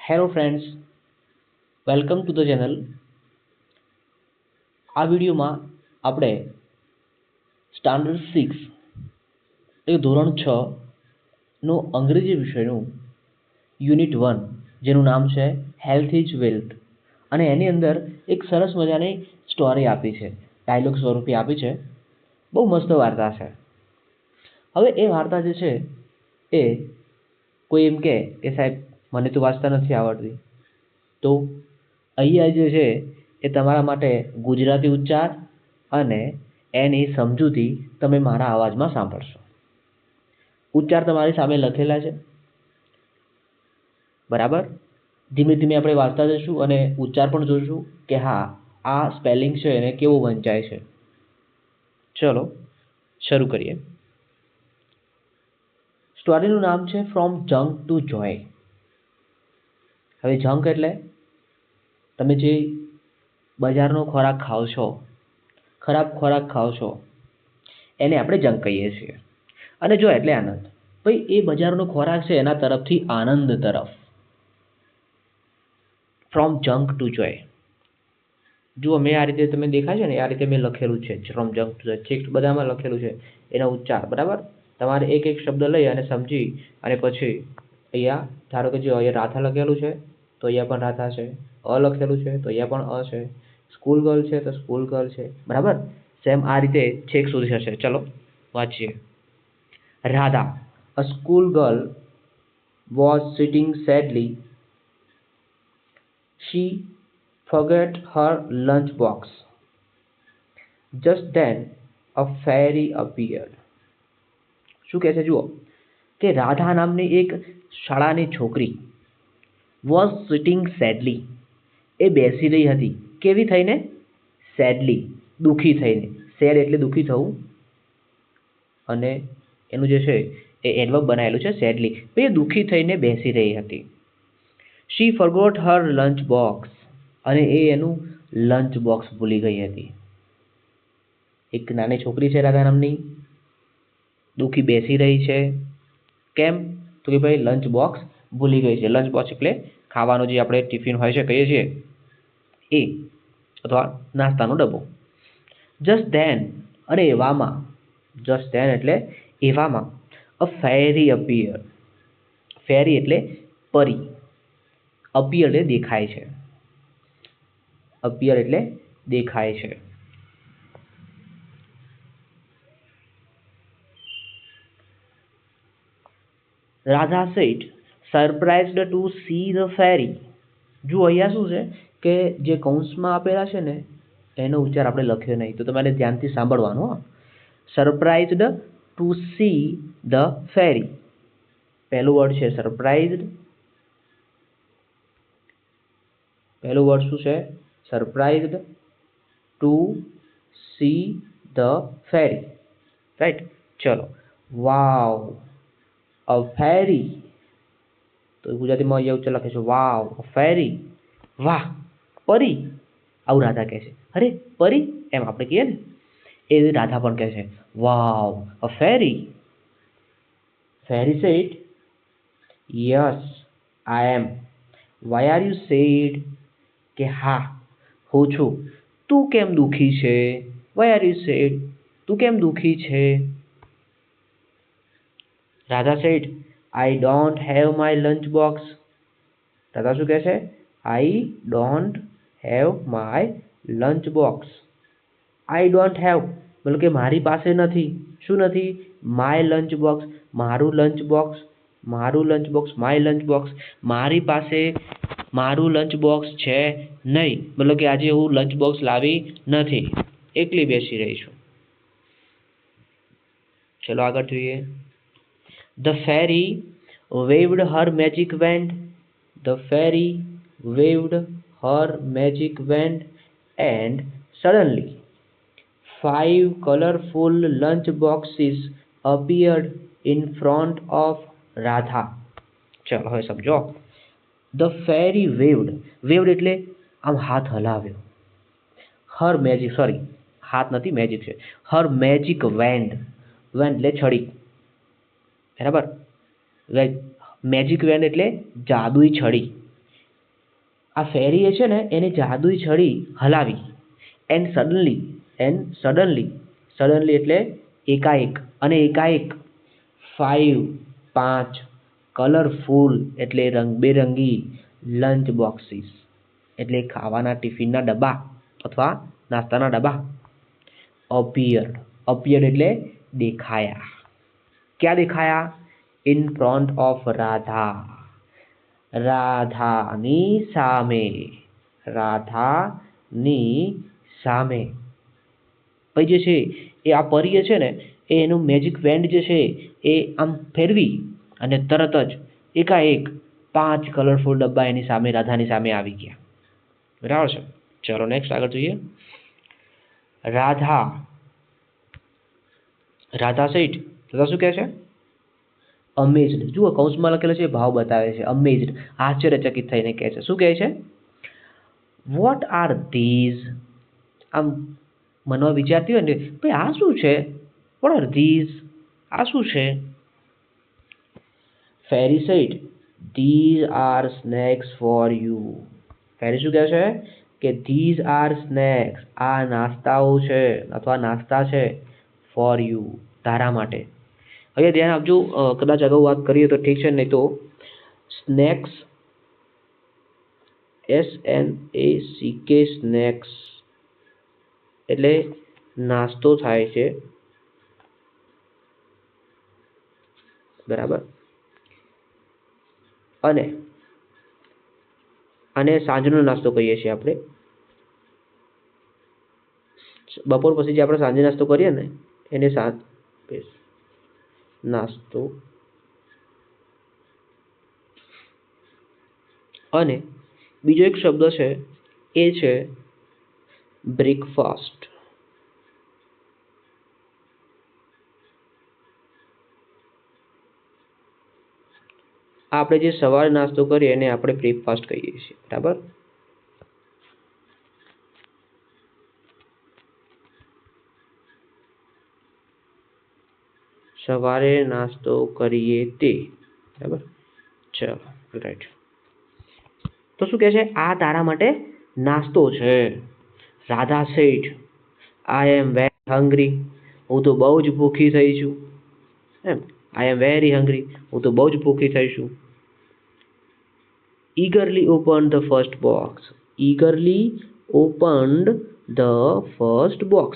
Hello friends, welcome to the channel. આ વિડીયોમાં આપણે સ્ટાન્ડર્ડ 6 એટલે ધોરણ 6 નો અંગ્રેજી વિષયનું યુનિટ 1 જેનું નામ છે હેલ્થ ઇઝ વેલ્થ, અને એની અંદર એક સરસ મજાની સ્ટોરી આપી છે, ડાયલોગ સ્વરૂપે આપી છે. બહુ મસ્ત વાર્તા છે. હવે એ વાર્તા જે છે એ કોઈ એમ કે સાહેબ મને તો વાંચતા નથી આવડતી, તો અહીંયા જે છે એ તમારા માટે ગુજરાતી ઉચ્ચાર અને એની સમજૂતી તમે મારા અવાજમાં સાંભળશો. ઉચ્ચાર તમારી સામે લખેલા છે, બરાબર. ધીમે ધીમે આપણે વાંચતા જઈશું અને ઉચ્ચાર પણ જોઈશું કે હા આ સ્પેલિંગ છે એને કેવો વંચાય છે. ચલો શરૂ કરીએ. સ્ટોરીનું નામ છે ફ્રોમ જંક ટુ જોય. હવે જંક એટલે તમે જે બજારનો ખોરાક ખાઓ છો, ખરાબ ખોરાક ખાઓ છો, એને આપણે જંક કહીએ છીએ. અને જો એટલે આનંદ. ભાઈ એ બજારનો ખોરાક છે એના તરફથી આનંદ તરફ. ફ્રોમ જંક ટુ જોય. જુઓ મેં આ રીતે તમે દેખાય છે ને, આ રીતે મેં લખેલું છે from junk to joy. Check બધામાં લખેલું છે એના ઉચ્ચાર, બરાબર. તમારે એક એક શબ્દ લઈ અને સમજી અને પછી અહીંયા ધારો કે જો અહીંયા રાધા લખેલું છે તો અહીંયા પણ રાધા છે, અ લખેલું છે તો અહીંયા પણ અ છે, સ્કૂલ ગર્લ છે તો સ્કૂલ ગર્લ છે, બરાબર. સેમ આ રીતે છેક સુધી હશે. ચલો વાંચીએ. Radha, a school girl, was sitting sadly. She forgot her lunchbox. Just then a fairy appeared. શું કહે છે જુઓ કે રાધા નામની એક શાળાની છોકરી was sitting sadly, એ બેસી રહી હતી. કેવી થઈને? સેડલી, દુઃખી થઈને. સેડ એટલે દુઃખી થવું, અને એનું જે છે એ એડવર્બ બનાવેલું છે સેડલી. એ દુઃખી થઈને બેસી રહી હતી. શી ફરગોટ હર લંચ બોક્સ, અને એ એનું લંચ બોક્સ ભૂલી ગઈ હતી. એક નાની છોકરી છે રાધા નામની, દુઃખી બેસી રહી છે. કેમ? તો કે ભાઈ લંચ બોક્સ ભૂલી ગઈ છે. લંચ બોક્સ એટલે ખાવાનું જે આપણે ટિફિન હોય છે કહીએ છીએ એ, અથવા નાસ્તાનો ડબ્બો. જસ્ટ ધેન, અને એવામાં, જસ્ટ ધેન એટલે એવામાં, અ ફેરી અપિયર. ફેરી એટલે પરી, અપિયર એટલે દેખાય છે. અપિયર એટલે દેખાય છે. Radha said, surprised to see the fairy. જો અહીંયા શું છે કે જે કૌંસમાં આપેલા છે ને એનો ઉચ્ચાર આપણે લખ્યો નહીં, તો તમારે ધ્યાનથી સાંભળવાનું. Surprised to see the fairy. પહેલું વર્ડ છે સરપ્રાઇઝડ. પહેલું વર્ડ શું છે? Surprised to see the fairy, right. ચલો. વાવ, અ ફેરી. તો ગુજરાતીમાં અહીંયા ઉચ્ચાર લખે છે વાવ, અ ફેરી. વાહ, પરી. આવું રાધા કહે છે. અરે પરી, એમ આપણે કહીએ ને, એ રાધા પણ કહે છે wow, a fairy. Fairy said, yes I am. Why are you said, કે હા હું છું. તું કેમ દુઃખી છે? વાય આર યુ સેડ, તું કેમ દુઃખી છે? Radha said, I don't have my lunch box. Radha શું કહે છે? I don't have my lunch box. I don't have મતલબ કે મારી પાસે નથી. શું નથી? માય લંચ બોક્સ, મારું લંચ બોક્સ. મારું lunch box, my lunch box. મારી પાસે મારું લંચ બોક્સ છે નહીં, મતલબ કે આજે હું લંચ બોક્સ લાવી નથી, એકલી બેસી રહી છું. ચલો આગળ જોઈએ. The fairy waved her magic wand. The fairy waved her magic wand, and suddenly 5 colorful lunch boxes appeared in front of Radha. ચલો હવે સમજો. The fairy waved. Waved એટલે આમ હાથ હલાવ્યો. Her magic, સોરી હાથ નથી, મેજિક છે. Her magic wand. wand એટલે છડી, બરાબર. મેજિક વેન એટલે જાદુઈ છડી. આ ફેરીએ છે ને એની જાદુઈ છડી હલાવી. એન્ડ સડનલી એટલે એકાએક, અને એકાએક 5 કલરફુલ એટલે રંગબેરંગી લંચ બોક્સીસ એટલે ખાવાના ટિફિનના ડબ્બા અથવા નાસ્તાના ડબ્બા અપિયર્ડ એટલે દેખાયા. ક્યાં દેખાયા? ઇન ફ્રન્ટ ઓફ રાધા, રાધાની સામે. પછી જે છે એ આ પરીએ છે ને એ એનું મેજિક વેન્ડ જે છે એ આમ ફેરવી અને તરત જ એકાએક 5 કલરફુલ ડબ્બા એની સામે, રાધાની સામે આવી ગયા. બરાબર છે. ચલો નેક્સ્ટ આગળ જોઈએ. રાધા સેડ, રાધા શું કહે છે? અમેઝડ. જુઓ કૌંસમાં લખેલો છે, ભાવ બતાવે છે. અમેઝડ, આશ્ચર્યચકિત થઈને કહે છે. શું કહે છે? What are these? આમ મનમાં વિચારતી હોય ને, ભાઈ આ શું છે? What are these? આ શું છે? Fairy said, these are snacks for you. Fairy શું કહે છે? કે ધીઝ આર સ્નેક્સ, આ નાસ્તાઓ છે અથવા નાસ્તા છે, ફોર યુ, તારા માટે. હવે ધ્યાન આપજો, કદાચ અગાઉ વાત કરીએ તો ઠીક છે, નહીં તો સ્નેક્સ, SNACK, સ્નેક્સ એટલે નાસ્તો થાય છે, બરાબર. અને સાંજનો નાસ્તો કહીએ છીએ આપણે. બપોર પછી જે આપણે સાંજે નાસ્તો કરીએ ને એને નાસ્તો. અને બીજો એક શબ્દ છે એ છે બ્રેકફાસ્ટ. આપણે જે સવારે નાસ્તો કરીએ એને આપણે બ્રેકફાસ્ટ કહીએ છીએ, બરાબર. સવારે નાસ્તો કરીએ તે, બરાબર. ચલો રાઈટ. તો શું કહે છે? આ તારા માટે નાસ્તો છે. Radha said, I am very hungry. હું તો બહુ જ ભૂખી થઈ છું. એમ, આઈ એમ વેરી હંગ્રી, હું તો બહુ જ ભૂખી થઈ છું. eagerly opened the first box. eagerly opened the first box.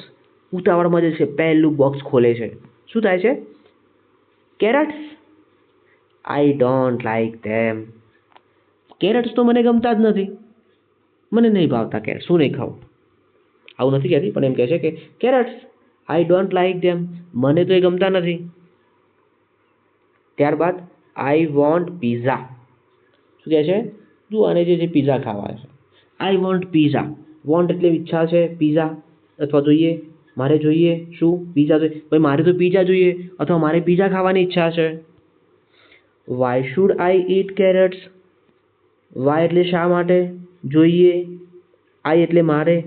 ઉતાવળમાં જે છે પહેલું બોક્સ ખોલે છે. શું થાય છે? Carrots. I don't like them. Carrots તો મને ગમતા જ નથી, મને નહીં ભાવતા કેરેટ્સ, શું નહીં ખાવું. આવું નથી કહેતી, પણ એમ કહે છે કે કેરેટ્સ, આઈ ડોન્ટ લાઈક ધેમ, મને તો એ ગમતા નથી. ત્યારબાદ આઈ વોન્ટ પીઝા. શું કહે છે? તું આને જે છે પીઝા ખાવા છે. I want pizza. વોન્ટ એટલે ઈચ્છા છે, પીઝા અથવા જોઈએ, મારે જોઈએ શું? પીઝા જોઈએ. ભાઈ મારે તો પીઝા જોઈએ અથવા મારે પીઝા ખાવાની ઈચ્છા છે. Why should I eat carrots? Why એટલે શા માટે? જોઈએ. આઈ એટલે મારે,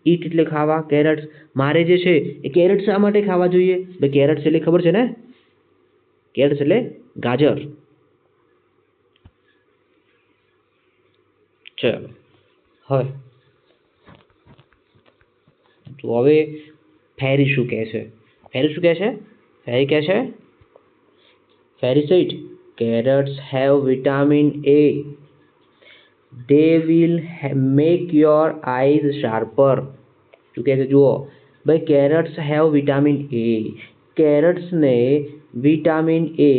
ઈટ એટલે ખાવા, કેરેટ્સ મારે જે છે એ કેરેટ શા માટે ખાવા જોઈએ? ભાઈ કેરેટ્સ એટલે ખબર છે ને, કેરેટ્સ એટલે ગાજર. ચલો હવે ફેરી શું કહે છે? ફેરી શું કહે છે? ફેરી કહે છે, fairy sad, carrots have vitamin A. They will make your eyes sharper. શું કહે છે? જુઓ ભાઈ, કેરેટ્સ હેવ વિટામિન એ. કેરેટ્સને વિટામિન એ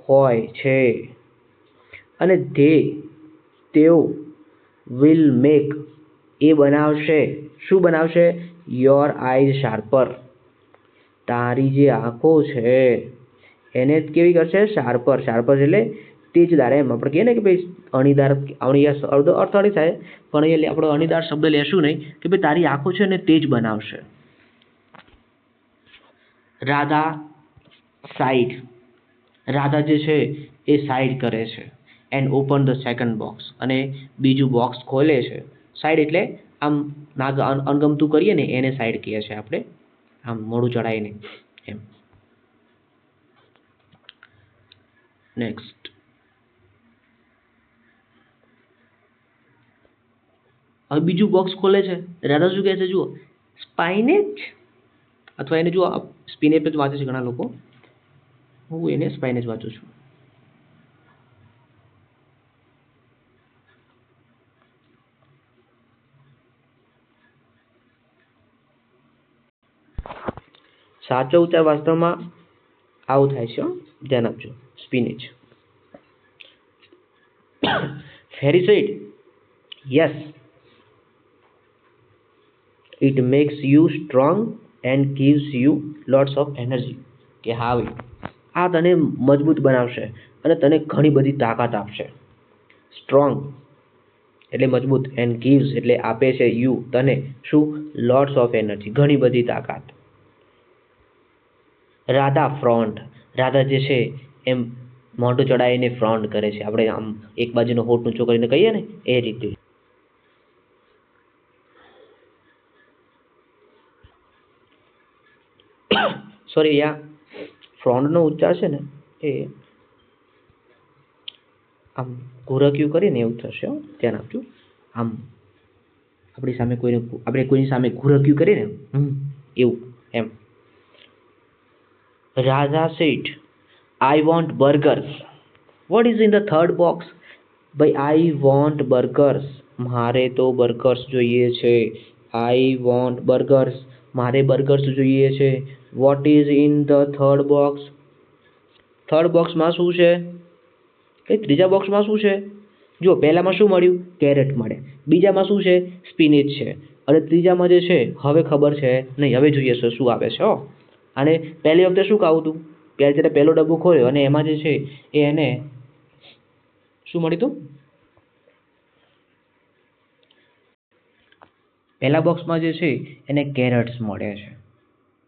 હોય છે અને તેઓ વિલ મેક, એ બનાવશે, શું બનાવશે? યોર આઈઝ શાર્પર, તારી જે આંખો છે એને કેવી કરશે? શાર્પર. શાર્પર એટલે તેજદાર. એમ આપણે કહીએ ને કે ભાઈ અણીદાર, અર્થ અણી થાય, પણ અહીંયા આપણે અણીદાર શબ્દ લેશું નહીં, કે ભાઈ તારી આંખો છે ને તેજ બનાવશે. રાધા સાઈડ, રાધા જે છે એ સાઈડ કરે છે. And open the second box, અને બીજું બોક્સ ખોલે છે. સાઈડ એટલે આમ અણગમતું કરીએ ને એને સાઈડ કહીએ છીએ આપણે, આમ મોઢું ચડાવીને એમ. નેક્સ્ટ. હવે બીજું બોક્સ ખોલે છે, રાધા શું કહે છે જુઓ, સ્પાઇનેચ, અથવા એને જુઓ સ્પિનેચ જ વાંચે છે ઘણા લોકો, હું એને સ્પાઇનેચ વાંચું છું. સાચો ઉચ્ચાર વાસ્તવમાં આવું થાય છે, ધ્યાન આપજો, spinach. Fairy said, yes, it makes you strong and gives you lots of energy. કે હા ભાઈ, આ તને મજબૂત બનાવશે અને તને ઘણી બધી તાકાત આપશે. સ્ટ્રોંગ એટલે મજબૂત, એન્ડ gives એટલે આપે છે, યુ તને શું, લોટ્સ ઓફ એનર્જી ઘણી બધી તાકાત. રાધા ફ્રોન્ટ, રાધા જે છે એમ મોઢું ચડાવીને ફ્રોન્ટ કરે છે, આપણે આમ એક બાજુનો હોઠ ઊંચો કરીને કહીએ ને એ રીતે. સોરી, આ ફ્રોન્ટનો ઉચ્ચાર છે ને એ આમ ઘુરક્યું કરીને એવું થશે, ધ્યાન આપજો. આમ આપણે કોઈની સામે ઘુરક્યું કરીએ ને એવું એમ. Radha said, I want burgers. What is in the third box? ભાઈ, આઈ વોન્ટ બર્ગર્સ, મારે તો બર્ગર્સ જોઈએ છે. આઈ વોન્ટ બર્ગર્સ, મારે બર્ગર્સ જોઈએ છે. What is in the third box? Third બોક્સમાં શું છે? એ ત્રીજા બોક્સમાં શું છે? જો પહેલામાં શું મળ્યું? કેરેટ મળે. બીજામાં શું છે? સ્પિનેચ છે. અને ત્રીજામાં જે છે હવે ખબર છે નહીં, હવે જોઈએ છે શું આવે છે. અને પહેલી વખતે શું ખાવું હતું? જ્યારે પહેલો ડબ્બો ખોલ્યો અને એમાં જે છે એને શું મળ્યું હતું? પહેલા બોક્સમાં જે છે એને કેરેટ્સ મળે છે.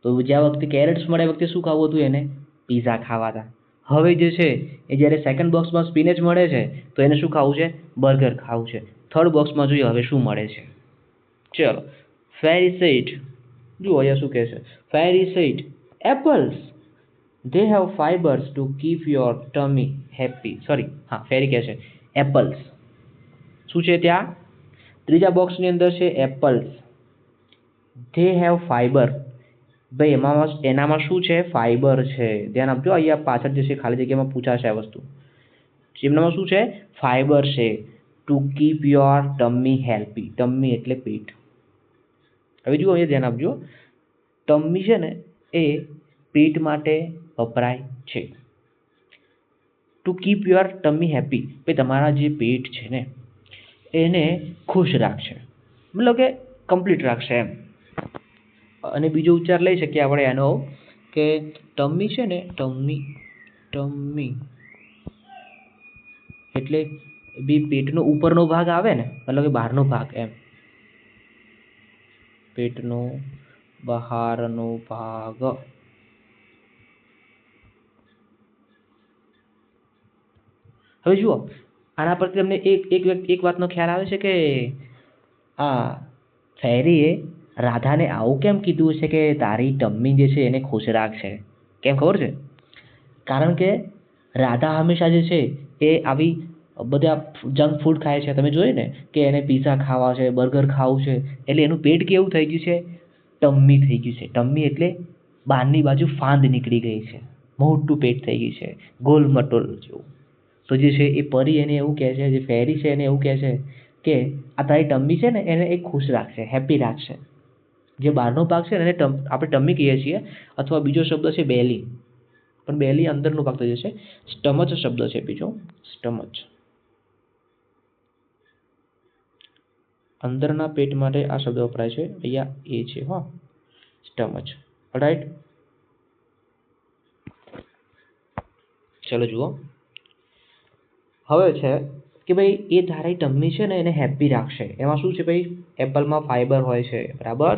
તો જ્યાં વખતે કેરેટ્સ મળે એ વખતે શું ખાવું હતું એને? પીઝા ખાવા હતા. હવે જે છે એ જ્યારે સેકન્ડ બોક્સમાં સ્પિનેચ મળે છે તો એને શું ખાવું છે? બર્ગર ખાવું છે. થર્ડ બોક્સમાં જોઈએ હવે શું મળે છે. ચલો, ફેરી સેડ, જુઓ અહીંયા શું કહે છે. Fairy said, apples, they have fibers to keep your tummy happy. Sorry, હા, ફેરી કહે છે એપલ્સ. શું છે ત્યાં? ત્રીજા બોક્સની અંદર છે એપલ્સ. they have fiber, ભાઈ એનામાં શું છે? ફાઈબર છે. ધ્યાન આપજો, અહીંયા પાછળ જે છે ખાલી જગ્યામાં પૂછાશે આ વસ્તુ. એમનામાં શું છે? ફાઈબર છે. To keep your tummy happy. Tummy એટલે પેટ. હવે જુઓ અહીંયા ધ્યાન આપજો, ટમ્મી છે ને એ પેટ માટે વપરાય છે. ટુ કીપ યોર ટમ્મી હેપી, ભાઈ તમારા જે પેટ છે ને એને ખુશ રાખશે, મતલબ કે કમ્પ્લીટ રાખશે એમ. અને બીજો ઉચ્ચાર લઈ શકીએ આપણે એનો, કે ટમ્મી છે ને, ટમ્મી, ટમ્મી એટલે બી પેટનો ઉપરનો ભાગ આવે ને, મતલબ કે બહારનો ભાગ એમ. પેટનો બહારનો ભાગ. હવે જુઓ, આના પરથી તમને એક વાતનો ખ્યાલ આવે છે કે આ ફેરીએ રાધાને આવું કેમ કીધું છે કે તારી ટમ્મી જે છે એને ખુશ રાખશે? કેમ ખબર છે? કારણ કે રાધા હંમેશા જે છે એ આવી બધા જંક ફૂડ ખાય છે. તમે જોયું ને કે એને પીઝા ખાવા છે, બર્ગર ખાવું છે, એટલે એનું પેટ કેવું થઈ ગયું છે? ટમ્મી થઈ ગયું છે. ટમ્મી એટલે બહારની બાજુ ફાંદ નીકળી ગઈ છે, મોટું પેટ થઈ ગયું છે, ગોલ મટોલ જેવું. તો જે છે એ પરી એને એવું કહે છે, જે ફેરી છે એને એવું કહે છે કે આ તારી ટમ્મી છે ને એને એ ખુશ રાખશે, હેપી રાખશે. જે બહારનો ભાગ છે ને એને આપણે ટમ્મી કહીએ છીએ, અથવા બીજો શબ્દ છે બેલી, પણ બેલી અંદરનો ભાગ થઈ જશે. સ્ટમચ શબ્દ છે બીજો, સ્ટમચ. અંદરના પેટ માટે આ શબ્દ વપરાય છે. અહીંયા એ છે, હા, સ્ટમચ. રાઈટ. ચલો જુઓ, હવે છે કે ભાઈ એ તારી ટમ્મી છે ને એને હેપી રાખશે. એમાં શું છે ભાઈ? એપલમાં ફાઈબર હોય છે, બરાબર.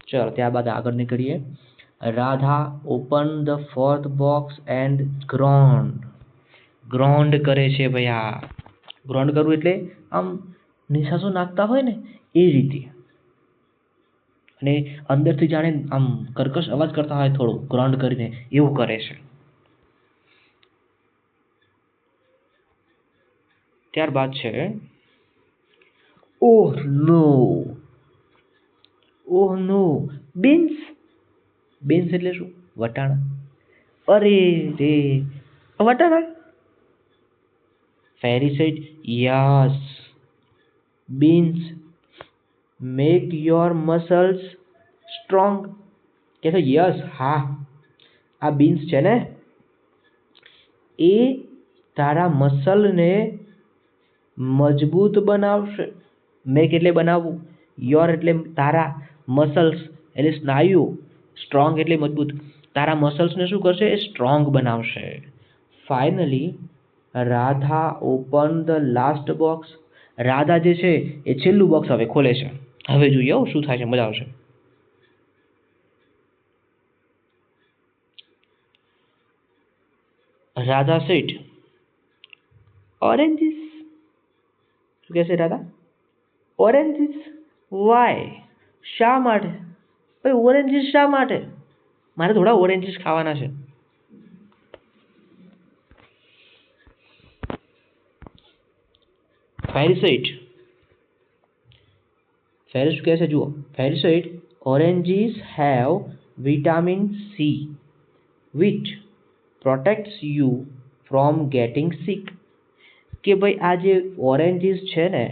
ચલો ત્યારબાદ આગળ નીકળીએ. Radha open the fourth box and groaned. Groaned કરે છે ભાઈ. આ ગ્રોન્ડ કરવું એટલે આમ નિશાસો નાખતા હોય ને એ રીતે, અને અંદરથી જાણે આમ કર્કશ અવાજ કરતા હોય થોડું ગ્રોન્ડ કરીને, એવું કરે છે. ત્યારબાદ છે ઓહ નો, ઓહ નો, બીન્સ, બીન્સ એટલે શું? વટાણા. અરે રે, વટાણા. ફેરી said, yes, beans make your muscles strong. કે છે યસ, હા, આ બીન્સ છે ને એ તારા મસલને મજબૂત બનાવશે. મેક એટલે બનાવવું, યોર એટલે તારા, મસલ્સ એટલે સ્નાયુ, સ્ટ્રોંગ એટલે મજબૂત. તારા મસલ્સને શું કરશે? એ સ્ટ્રોંગ બનાવશે. Finally Radha open the last box. Radha જે છે એ છેલ્લું બોક્સ હવે ખોલે છે. હવે જોઈએ શું થાય છે, મજા આવશે. Radha set oranges. શું કહેશે રાધા? ઓરેન્જીસ. વાય? શા માટે? ભાઈ ઓરેન્જીસ શા માટે? મારે થોડા ઓરેન્જીસ ખાવાના છે. ફેરી સેટ, ફેરી શું કહે છે જુઓ. Fairy said oranges have vitamin C which protects you from getting sick. કે ભાઈ આ જે ઓરેન્જીસ છે ને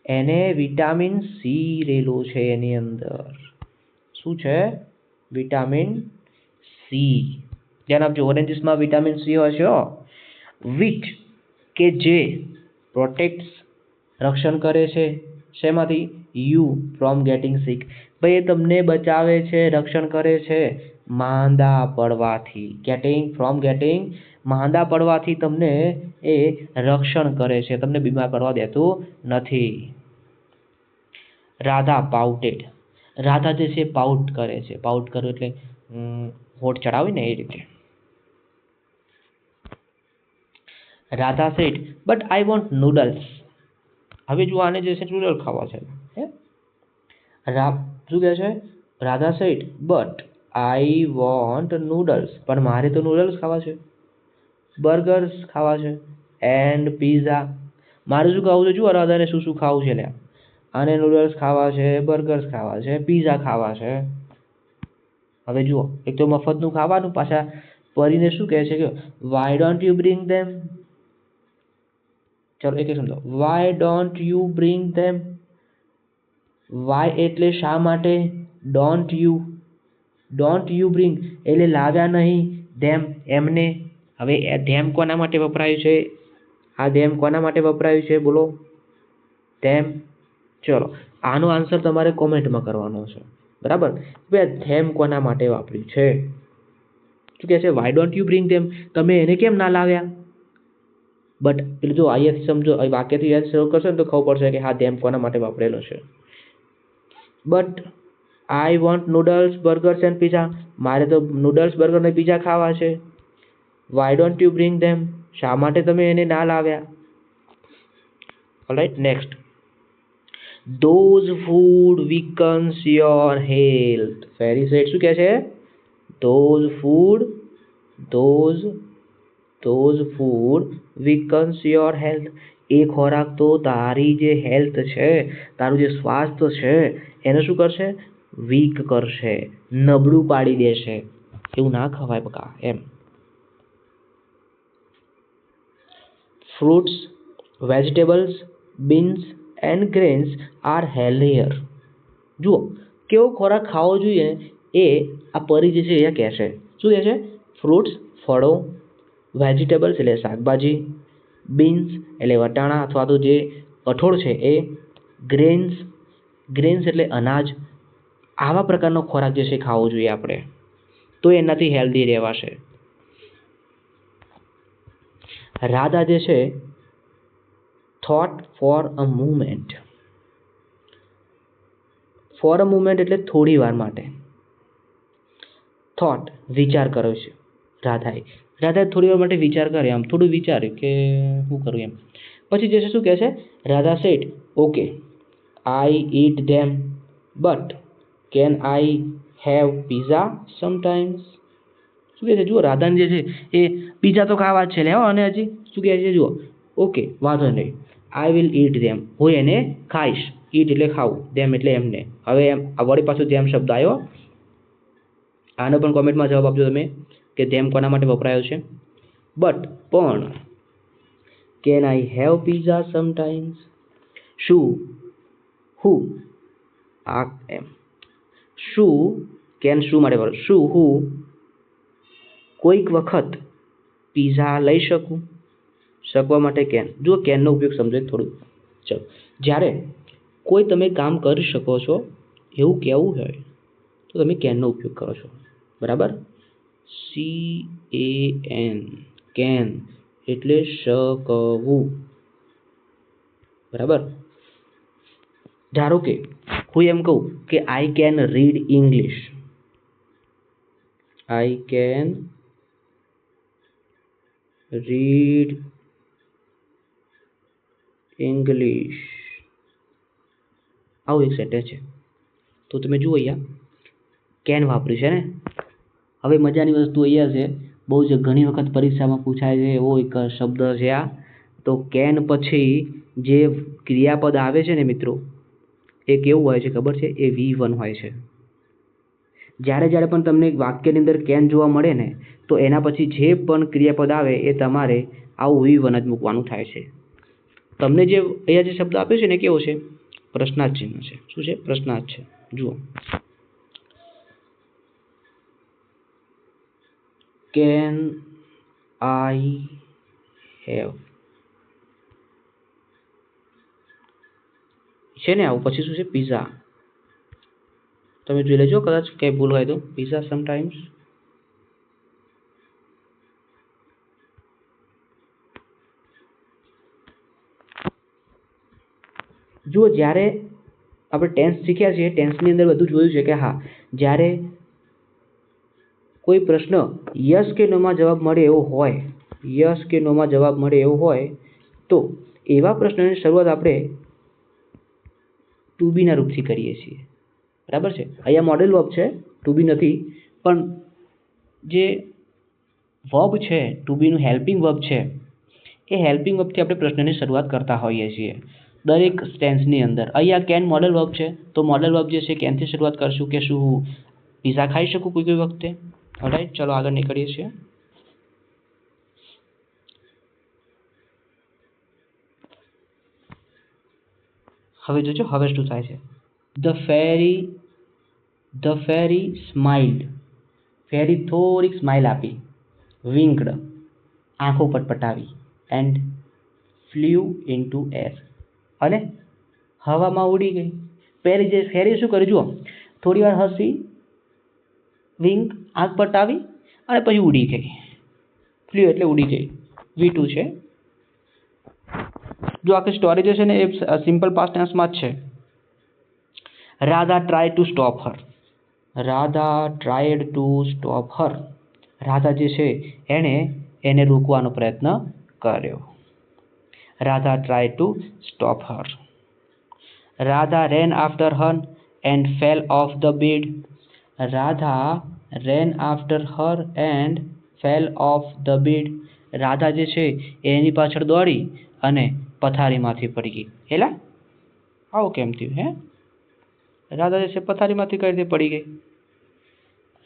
એને વિટામિન સી રહેલો છે એની અંદર. શું છે? Vitamin C. ધ્યાન આપજો, ઓરેન્જીસમાં વિટામિન સી હોય છે. વિચ કે જે, પ્રોટેક્ટ્સ રક્ષણ કરે છે શેમાંથી? યુ ફ્રોમ ગેટિંગ સિક. ભાઈ એ તમને બચાવે છે, રક્ષણ કરે છે માંદા પડવાથી. ગેટિંગ માંદા પડવાથી તમને એ રક્ષણ કરે છે, તમને બીમાર પડવા દેતું નથી. રાધા પાઉટેડ. રાધા જે છે પાઉટ કરે છે. પાઉટ કર્યું એટલે હોઠ ચડાવી ને એ રીતે. Radha said but I want noodles. હવે જો આને જે છે નૂડલ્સ ખાવા છે. શું કહે છે? Radha said but I want noodles. પણ મારે તો નૂડલ્સ ખાવા છે, બર્ગર્સ ખાવા છે એન્ડ પીઝા. મારે શું ખાવું છે? જુઓ રાધાને શું શું ખાવું છે લ્યા. આને નૂડલ્સ ખાવા છે, બર્ગર્સ ખાવા છે, પીઝા ખાવા છે. હવે જુઓ, એક તો મફતનું ખાવાનું, પાછા પરીને શું કહે છે કે why don't you bring them. ચલો એક સમજો, why don't you bring them. Why એટલે શા માટે, ડોન્ટ યુ બ્રિંગ એટલે લાવ્યા નહીં, ધેમ એમને. હવે ધેમ કોના માટે વપરાયું છે? આ ધેમ કોના માટે વપરાયું છે બોલો? ધેમ. ચલો આનો આન્સર તમારે કોમેન્ટમાં કરવાનો છે, બરાબર? ભાઈ ધેમ કોના માટે વાપર્યું છે? શું કહે છે? વાય ડોન્ટ યુ બ્રિંગ ધેમ, તમે એને કેમ ના લાવ્યા? બટ પેલું જો અહીંયાથી સમજો, વાક્યથી યાદ શરૂ કરશો ને તો ખબર પડશે કે હા ધેમ કોના માટે વાપરેલો છે. But I want noodles, burgers and pizza. મારે તો નૂડલ્સ, બર્ગર અને પીઝા ખાવા છે. Why don't you bring them, શા માટે તમે એને ના લાવ્યા? Alright, next. Those food weakens your health. Fairy said શું કહે છે? Those food weakens your health. એ ખોરાક તો તારી જે હેલ્થ છે, તારું જે સ્વાસ્થ્ય છે એને શું કરશે? વીક કરશે, નબળું પાડી દેશે. એવું ના ખવાય બકા એમ. Fruits, vegetables, beans and grains are healthier. જુઓ કેવો ખોરાક ખાવો જોઈએ એ આ પરી જે છે એ કહેશે. શું કહે છે? ફ્રૂટ્સ ફળો, વેજીટેબલ્સ એટલે શાકભાજી, બીન્સ એટલે વટાણા અથવા તો જે કઠોળ છે એ, ગ્રેન્સ એટલે અનાજ. આવા પ્રકારનો ખોરાક જે છે ખાવો જોઈએ આપણે, તો એનાથી હેલ્ધી રહેવાશે. રાધા જે છે thought for a moment. For a moment એટલે થોડી વાર માટે. થોટ વિચાર કર્યો છે રાધાએ થોડી વાર માટે વિચાર કર્યો, આમ થોડું વિચાર્યું કે શું કરું એમ. પછી જે છે શું કહે છે? Radha said okay I eat them but can I have pizza sometimes. શું કહે છે? જુઓ રાધાને જે છે એ પીઝા તો ખાવા જ છે લે, અને હજી શું કહે છે જુઓ, ઓકે વાંધો નહીં, આઈ વિલ ઈટ ધેમ, હું એને ખાઈશ. ઈટ એટલે ખાવું, ધેમ એટલે એમને. હવે એમ વળી પાછો ધેમ શબ્દ આવ્યો. આનો પણ કોમેન્ટમાં જવાબ આપજો તમે કે ધેમ કોના માટે વપરાયો છે. બટ પણ can I have pizza sometimes? શું હું આ એમ શું કેન શું માટે વપરાય? શું હું કોઈક વખત પીઝા લઈ શકું? શકવા માટે કેન. જો કેનનો ઉપયોગ સમજો થોડું. ચલો, જ્યારે કોઈ તમે કામ કરી શકો છો એવું કહેવું હોય તો તમે કેનનો ઉપયોગ કરો છો. બરાબર. CAN કેન એટલે શકવું. બરાબર. ધારો કે હું એમ કહું કે I can read English. I can read English. આવું એક સેન્ટેન્સ છે. તો તમે જુઓ અહીંયા કેન વાપર્યું છે ને. હવે મજાની વસ્તુ અહીંયા છે, બહુ જ ઘણી વખત પરીક્ષામાં પૂછાય છે એવો એક શબ્દ છે આ. તો કેન પછી જે ક્રિયાપદ આવે છે ને મિત્રો, એ કેવું હોય છે ખબર છે? એ V1 હોય છે. જ્યારે જ્યારે પણ તમને વાક્યની અંદર કેન જોવા મળે ને, તો એના પછી જે પણ ક્રિયાપદ આવે એ તમારે આવું V1 જ મૂકવાનું થાય છે. તમને જે અહીંયા જે શબ્દ આપ્યો છે ને કેવો છે? પ્રશ્નાર્થ ચિહ્ન છે. શું છે? પ્રશ્નાર્થ છે. જુઓ, કેન આઈ હેવ છે ને આવું. પછી શું છે? પીઝા. તમે જોઈ લેજો, કદાચ કઈ ભૂલ હોય તો. Pizza sometimes. જુઓ, જ્યારે આપણે ટેન્સ શીખ્યા છીએ, ટેન્સની અંદર બધું જોયું છે કે હા, જ્યારે કોઈ પ્રશ્ન યસ કે નોમાં જવાબ મળે એવો હોય, યસ કે નોમાં જવાબ મળે એવો હોય, તો એવા પ્રશ્નની શરૂઆત આપણે ટુ બીના રૂપથી કરીએ છીએ. બરાબર છે. અહીંયા મોડેલ વર્બ છે, ટુ બી નથી. પણ જે વર્બ છે, ટુ બીનું હેલ્પિંગ વર્બ છે, એ હેલ્પિંગ વર્બથી આપણે પ્રશ્નની શરૂઆત કરતા હોઈએ છીએ દરેક ટેન્સની અંદર. અહીંયા કેન મોડેલ વર્બ છે, તો મોડેલ વર્બ જે છે કેનથી શરૂઆત કરશું કે શું હું પીઝા ખાઈ શકું કોઈ કોઈ વખતે. ઓલરાઈટ, ચલો આગળ નીકળીએ છીએ. હવે જોજો હવે શું થાય છે. The ferry smiled. ફેરી થોડીક સ્માઇલ આપી, વિંકડ આંખો પટપટાવી, એન્ડ ફ્લ્યુ ઇન્ટુ એર અને હવામાં ઉડી ગઈ. ફેરી શું કર્યું? જુઓ, થોડી વાર હસી, વિંક આંખ પટાવી અને પછી ઉડી ગઈ. ફ્લ્યુ એટલે ઉડી ગઈ. V2 છે. જો આખી સ્ટોરી જે છે ને એ સિમ્પલ પાસ્ટ ટેન્સમાં જ છે. Radha try to stop her. Radha tried to stop her. Radha જે છે એને રોકવાનો પ્રયત્ન કર્યો. Radha try to stop her. Radha ran after her and fell off the bed. Radha ran after her and fell off the bed. Radha જે છે એની પાછળ દોડી અને પથારીમાંથી પડી ગઈ. હેલા આવું કેમ થયું? હે, રાધા જે છે પથારીમાંથી કઈ રીતે પડી ગઈ?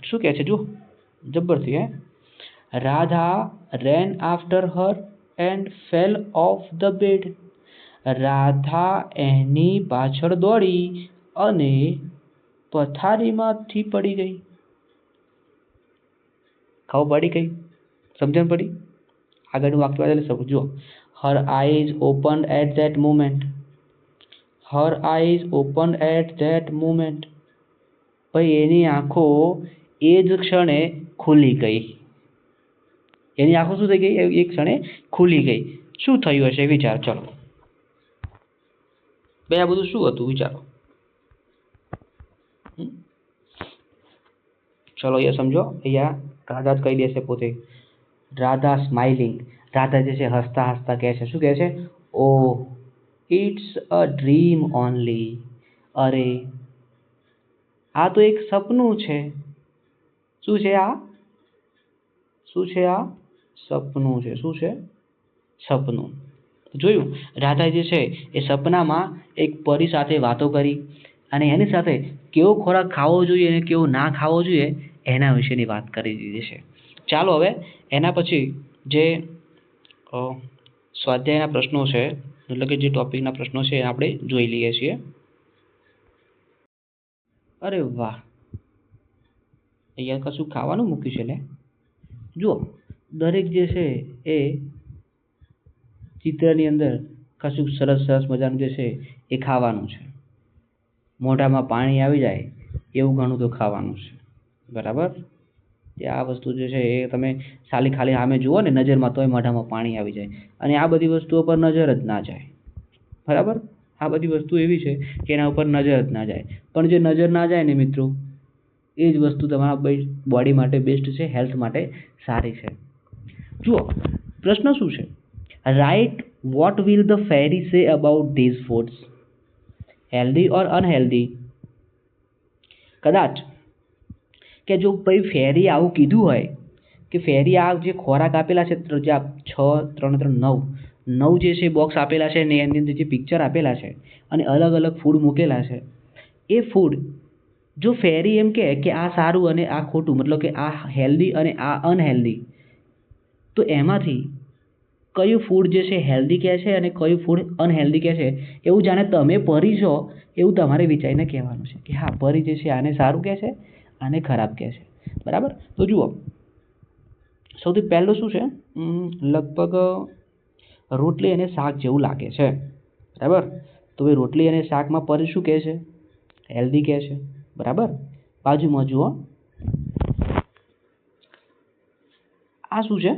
શું કહે છે? જુઓ, જબરથી. Hey, Radha ran after her and fell off the bed. Radha એની પાછળ દોડી અને પથારીમાંથી પડી ગઈ. ખબર પડી ગઈ? સમજણ પડી? આગળનું વાક્ય વાંચી સમજો. Her eyes open at that moment. Her eyes open at that moment. ભાઈ એની આંખો એ જ ક્ષણે ખુલી ગઈ. એની આંખો શું થઈ ગઈ? એ ક્ષણે ખુલી ગઈ. શું થયું હશે વિચાર. ચલો બે આ બધું શું હતું વિચારો. ચલો અહીંયા સમજો. અહીંયા રાધા જ કહી દેશે પોતે. રાધા સ્માઇલિંગ. રાધા જે છે હસતા હસતા કહે છે. શું કહે છે? ઓ ઇટ્સ અ ડ્રીમ ઓનલી. અરે આ તો એક સપનું છે. શું છે આ? શું છે આ? સપનું છે. શું છે? સપનું. જોયું, રાધા જે છે એ સપનામાં એક પરી સાથે વાતો કરી અને એની સાથે કેવો ખોરાક ખાવો જોઈએ અને કેવો ના ખાવો જોઈએ એના વિશેની વાત કરી દીધી છે. ચાલો હવે એના પછી જે અ, સ્વાધ્યાયના પ્રશ્નો છે, એટલે કે જે ટોપિકના પ્રશ્નો છે એ આપણે જોઈ લઈએ છીએ. અરે વાહ, અહીંયા કશું ખાવાનું મૂક્યું છે લે. જુઓ, દરેક જે છે એ ચિત્રની અંદર કશું સરસ સરસ મજાનું જે છે એ ખાવાનું છે. મોઢામાં પાણી આવી જાય એવું ઘણું તો ખાવાનું છે, બરાબર. કે આ વસ્તુ જે છે એ તમે ખાલી સામે જુઓ ને નજરમાં તોય મોઢામાં પાણી આવી જાય, અને આ બધી વસ્તુઓ પર નજર જ ના જાય, બરાબર. આ બધી વસ્તુ એવી છે કે એના ઉપર નજર જ ના જાય, પણ જે નજર ના જાય ને મિત્રો, એ જ વસ્તુ તમારા બોડી માટે બેસ્ટ છે, હેલ્થ માટે સારી છે. જુઓ, પ્રશ્ન શું છે? Right what will the fairy say about these foods, healthy or unhealthy. કદાચ કે જો ભાઈ ફેરી આવું કીધું હોય કે ફેરી આ જે ખોરાક આપેલા છે, જે 6, 3, 3, 9 જે છે બોક્સ આપેલા છે ને એની અંદર જે પિક્ચર આપેલા છે અને અલગ અલગ ફૂડ મૂકેલા છે, એ ફૂડ જો ફેરી એમ કે આ સારું અને આ ખોટું, મતલબ કે આ હેલ્ધી અને આ અનહેલ્ધી, તો એમાંથી કયું ફૂડ જે છે હેલ્ધી કહે છે અને કયું ફૂડ અનહેલ્ધી કહે છે, એવું જાણે તમે પરી છો એવું તમારે વિચારીને કહેવાનું છે કે હા, પરી જે છે આને સારું કહે છે, આને ખરાબ કહે છે, બરાબર. તો જુઓ, સૌથી પહેલું શું છે, લગભગ રોટલી અને શાક જેવું લાગે છે, બરાબર. તો ભાઈ રોટલી અને શાકમાં પરી શું કહે છે? હેલ્ધી કહે છે, બરાબર. બાજુમાં જુઓ, આ શું છે?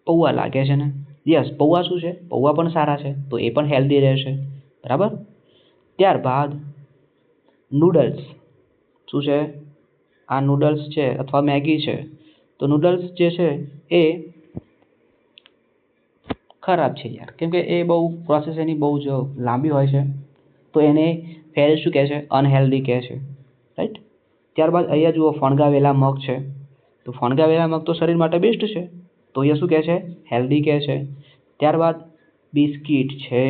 પૌવા લાગે છે ને? યસ, પૌવા શું છે? પૌવા પણ સારા છે, તો એ પણ હેલ્ધી રહેશે, બરાબર. ત્યારબાદ નૂડલ્સ શું છે? આ નૂડલ્સ છે અથવા મેગી છે, તો નૂડલ્સ જે છે એ ખરાબ છે યાર, કેમ કે એ બહુ પ્રોસેસ એની બહુ જ લાંબી હોય છે, તો એને ફેર શું કહે છે? અનહેલ્ધી કહે છે, રાઈટ. ત્યારબાદ અહીંયા જુઓ, ફણગાવેલા મગ છે, તો ફણગાવેલા મગ તો શરીર માટે બેસ્ટ છે, તો અહીંયા શું કહે છે? હેલ્ધી કહે છે. ત્યારબાદ બિસ્કિટ છે,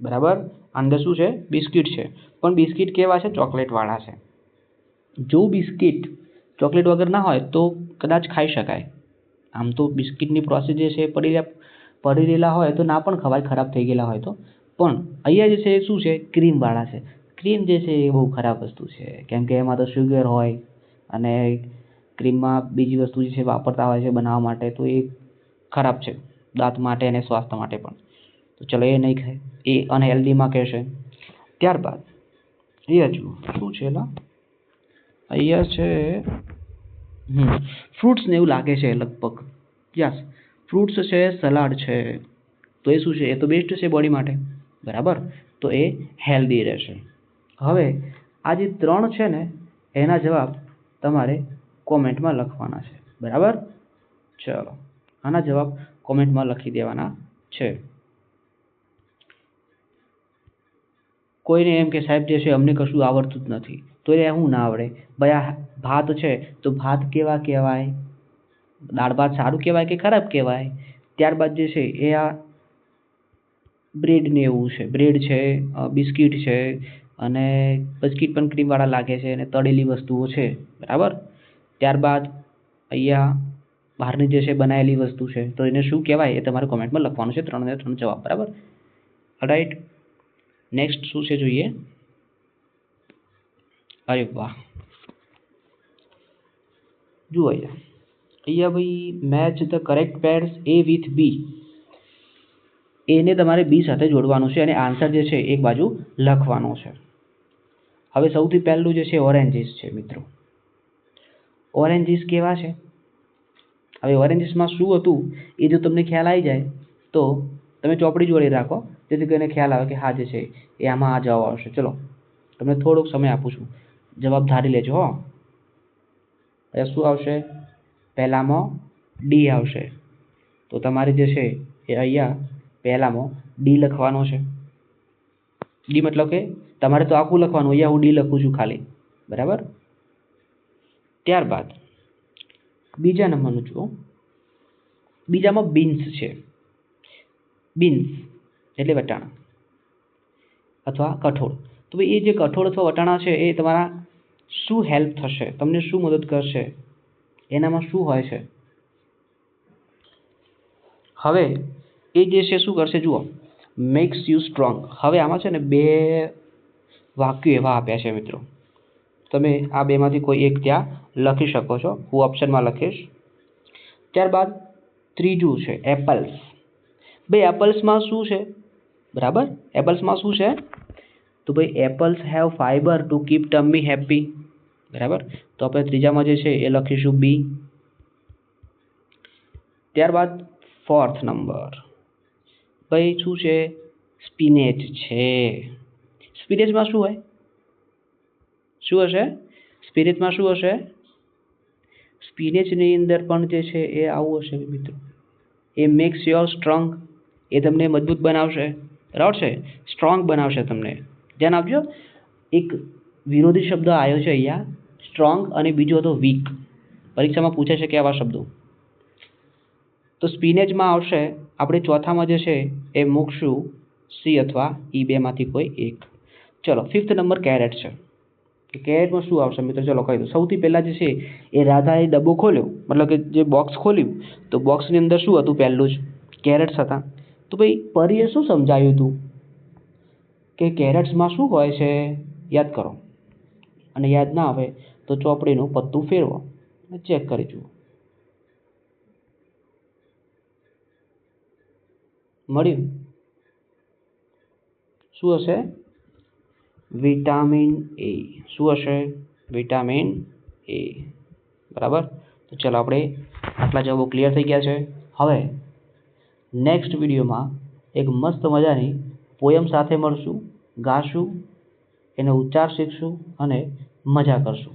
બરાબર. અંદર શું છે? બિસ્કિટ છે, પણ બિસ્કિટ કેવા છે? ચોકલેટવાળા છે. જો બિસ્કિટ ચોકલેટ વગર ના હોય તો કદાચ ખાઈ શકાય. આમ તો બિસ્કિટની પ્રોસેસ જે છે પડી રહેલા હોય તો ના પણ ખવાય, ખરાબ થઈ ગયેલા હોય તો. પણ અહીંયા જે છે એ શું છે? ક્રીમવાળા છે. ક્રીમ જે છે એ બહુ ખરાબ વસ્તુ છે, કેમ કે એમાં તો શુગર હોય અને ક્રીમમાં બીજી વસ્તુ જે છે વાપરતા હોય છે બનાવવા માટે, તો એ ખરાબ છે દાંત માટે અને સ્વાસ્થ્ય માટે પણ. તો ચલો એ નહીં ખાય, એ અનહેલ્ધીમાં કહેશે. ત્યારબાદ અહીંયા જુઓ શું છે, અહીંયા છે ફ્રૂટ્સ ને એવું લાગે છે લગભગ. યસ, ફ્રૂટ્સ છે, સલાડ છે, તો એ શું છે? એ તો બેસ્ટ છે બોડી માટે, બરાબર. તો એ હેલ્ધી રહેશે. હવે આ જે 3 છે ને એના જવાબ તમારે કોમેન્ટમાં લખવાના છે, બરાબર. ચલો, આના જવાબ કોમેન્ટમાં લખી દેવાના છે. કોઈને એમ કે સાહેબ જે છે અમને કશું આવડતું જ નથી, તો એ શું ના આવડે? ભાઈ આ ભાત છે, તો ભાત કેવા કહેવાય? દાળ ભાત સારું કહેવાય કે ખરાબ કહેવાય? ત્યારબાદ જે છે એ આ બ્રેડ ને એવું છે, બ્રેડ છે, બિસ્કિટ છે, અને બિસ્કિટ પણ ક્રીમવાળા લાગે છે અને તળેલી વસ્તુઓ છે, બરાબર. ત્યારબાદ અહીંયા બહારની જે છે બનાવેલી વસ્તુ છે, તો એને શું કહેવાય એ તમારે કોમેન્ટમાં લખવાનું છે. 3 ને 3 જવાબ, બરાબર. રાઈટ. નેક્સ્ટ શું છે જોઈએ? અરે વાહ, જુઓ અહીંયા ભાઈ, match the correct pairs A with B. એને તમારે બી સાથે જોડવાનું છે અને આન્સર જે છે એક બાજુ લખવાનો છે. હવે સૌથી પહેલું જે છે ઓરેન્જીસ છે મિત્રો. ઓરેન્જીસ કેવા છે? હવે ઓરેન્જીસમાં શું હતું એ જો તમને ખ્યાલ આવી જાય તો તમે ચોપડી જોડે રાખો, જેથી કરીને ખ્યાલ આવે કે હા જે છે એ આમાં આ જવાબ આવશે. ચલો, તમને થોડોક સમય આપું છું, જવાબ ધારી લેજો હો. અહીંયા શું આવશે? પહેલામાં ડી આવશે, તો તમારે જે છે એ અહીંયા પહેલામાં ડી લખવાનો છે. ડી મતલબ કે તમારે તો આખું લખવાનું, અહીંયા હું ડી લખું છું ખાલી, બરાબર. ત્યારબાદ બીજા નંબરનું જુઓ, બીજામાં બીન્સ છે, બીન્સ એટલે વટાણા અથવા કઠોળ. તો ભાઈ એ જે કઠોળ અથવા વટાણા છે એ તમારા શું હેલ્પ થશે, તમને શું મદદ કરશે, એનામાં શું હોય છે? હવે એ જે છે શું કરશે જુઓ, મેક્સ યુ સ્ટ્રોંગ. હવે આમાં છે ને બે વાક્યો એવા આપ્યા છે મિત્રો, તમે આ બેમાંથી કોઈ એક ત્યાં લખી શકો છો, હું ઓપ્શનમાં લખીશ. ત્યારબાદ ત્રીજું છે એપલ્સ. ભાઈ એપલ્સમાં શું છે? બરાબર, એપલ્સમાં શું છે? તો ભાઈ apples have fibre to keep ટમી happy. બરાબર, તો આપણે ત્રીજામાં જે છે એ લખીશું બી. ત્યારબાદ ફોર્થ નંબર, ભાઈ શું છે? સ્પિનેચ છે. સ્પિનેચમાં શું હોય? શું હશે સ્પિનેચમાં? શું હશે? સ્પિનેચની અંદર પણ જે છે એ આવું હશે મિત્રો, એ મેક્સ યોર સ્ટ્રોંગ, એ તમને મજબૂત બનાવશે, બરાબર છે, સ્ટ્રોંગ બનાવશે તમને. ધ્યાન આપજો, એક વિરોધી શબ્દ આવ્યો છે અહીંયા સ્ટ્રોંગ, અને બીજો હતો વીક. પરીક્ષામાં પૂછે છે કે આવા શબ્દો. તો સ્પિનેચમાં આવશે, આપણે ચોથામાં જે છે એ મૂકશું સી અથવા ઈ બેમાંથી કોઈ એક. ચલો ફિફ્થ નંબર કેરેટ છે. કેરેટમાં શું આવશે મિત્રો? ચલો કહી દો. સૌથી પહેલાં જે છે એ રાધાએ ડબ્બો ખોલ્યો, મતલબ કે જે બોક્સ ખોલ્યું, તો બોક્સની અંદર શું હતું? પહેલું જ કેરેટ્સ હતા. તો ભાઈ પરીએ શું સમજાવ્યું હતું કે કેરેટ્સમાં શું હોય છે? યાદ કરો, અને યાદ ના આવે તો ચોપડીનું પત્તું ફેરવો, ચેક કરી જુઓ. મળ્યું? શું હશે? Vitamin A. શું હશે? Vitamin A. બરાબર, તો ચલો આપણે આટલા જવાબો ક્લિયર થઈ ગયા છે. હવે નેક્સ્ટ વિડીયોમાં એક મસ્ત મજાની પોયમ સાથે મળશું, ગાશું, એનો ઉચ્ચાર શીખશું અને મજા કરશું.